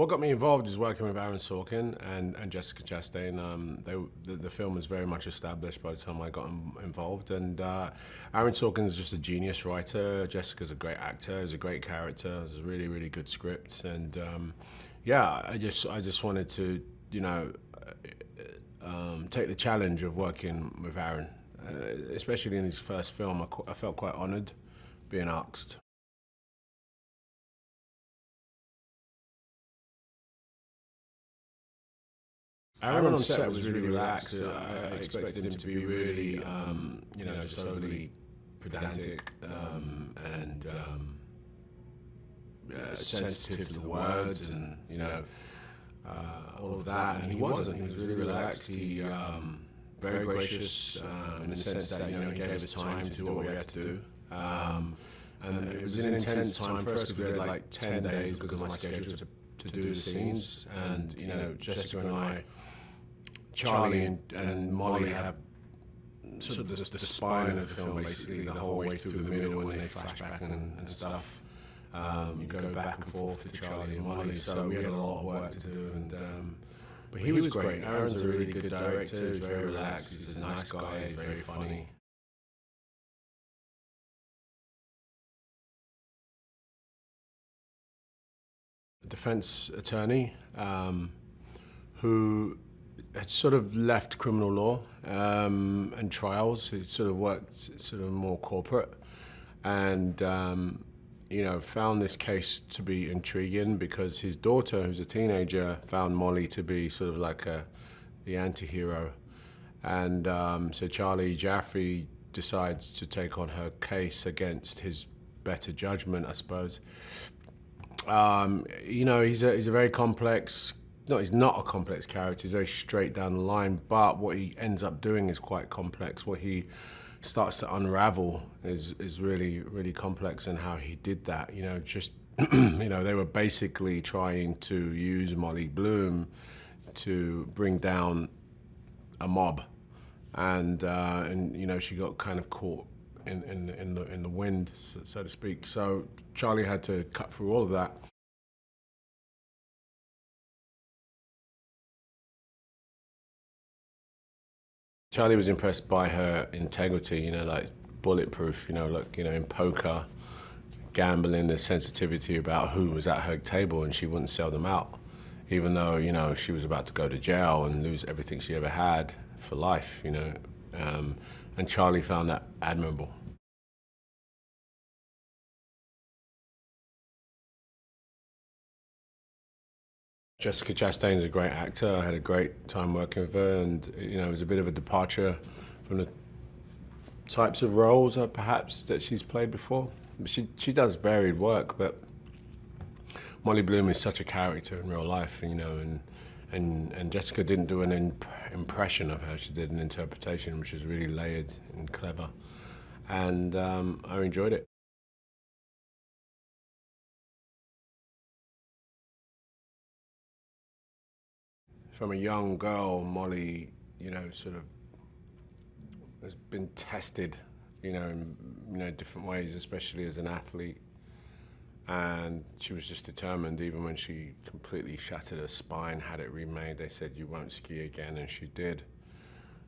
What got me involved is working with Aaron Sorkin and Jessica Chastain. The film was very much established by the time I got involved. And Aaron Sorkin is just a genius writer. Jessica's a great actor. It's a great character. It's a really, really good script. And yeah, I just wanted to, take the challenge of working with Aaron, especially in his first film. I felt quite honored being asked. Aaron on set was really relaxed. I expected him to be really, just overly pedantic and sensitive to the words and, all of that. And he wasn't. He was really relaxed. He very gracious in the sense that, he gave us time to do what we had to do. And it was an intense time for us because we had like 10 days because of my schedule to do the scenes. And, Jessica and I, Charlie and Molly have sort of the spine of the film, basically, the whole way through the middle when they flash back and stuff. You go back and forth to Charlie and Molly, so we had a lot of work to do. But he was great. Aaron's a really good director. He's very relaxed. He's a nice guy. He's very funny. A defense attorney who had sort of left criminal law and trials. He sort of worked sort of more corporate, and found this case to be intriguing because his daughter, who's a teenager, found Molly to be sort of like the anti-hero, and so Charlie Jaffey decides to take on her case against his better judgment, I suppose. He's a very complex. No, he's not a complex character. He's very straight down the line. But what he ends up doing is quite complex. What he starts to unravel is really, really complex. And how he did that, they were basically trying to use Molly Bloom to bring down a mob, and she got kind of caught in the wind, so to speak. So Charlie had to cut through all of that. Charlie was impressed by her integrity, like bulletproof, in poker, gambling, the sensitivity about who was at her table, and she wouldn't sell them out, even though, she was about to go to jail and lose everything she ever had for life, and Charlie found that admirable. Jessica Chastain is a great actor. I had a great time working with her, and it was a bit of a departure from the types of roles perhaps that she's played before. But she does varied work, but Molly Bloom is such a character in real life, and Jessica didn't do an impression of her. She did an interpretation, which is really layered and clever, and I enjoyed it. From a young girl, Molly, sort of has been tested, in different ways, especially as an athlete. And she was just determined, even when she completely shattered her spine, had it remade. They said, "You won't ski again," and she did.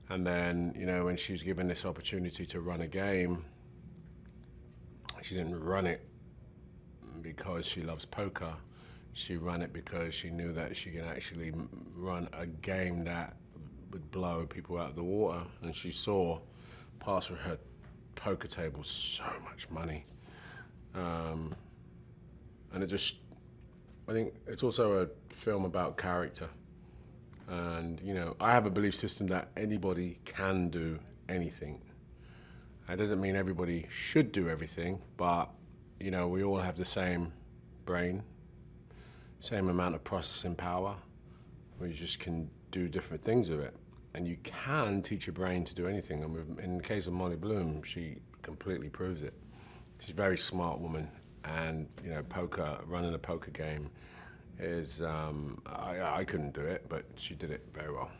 And then, when she was given this opportunity to run a game, she didn't run it because she loves poker. She ran it because she knew that she could actually run a game that would blow people out of the water. And she saw, pass through her poker table, so much money. And I think it's also a film about character. And, I have a belief system that anybody can do anything. That doesn't mean everybody should do everything, but, we all have the same brain, same amount of processing power. We just can do different things with it. And you can teach your brain to do anything. And in the case of Molly Bloom, she completely proves it. She's a very smart woman. And, poker, running a poker game is, I couldn't do it, but she did it very well.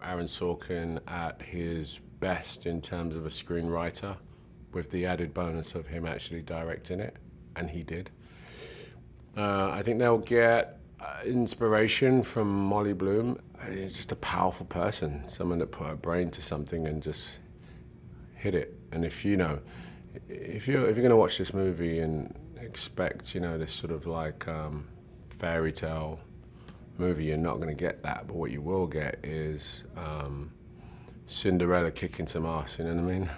Aaron Sorkin at his best in terms of a screenwriter. with the added bonus of him actually directing it, and he did. I think they'll get inspiration from Molly Bloom. She's just a powerful person, someone that put her brain to something and just hit it. And if you're going to watch this movie and expect, this sort of like fairy tale movie, you're not going to get that. But what you will get is Cinderella kicking some ass. You know what I mean?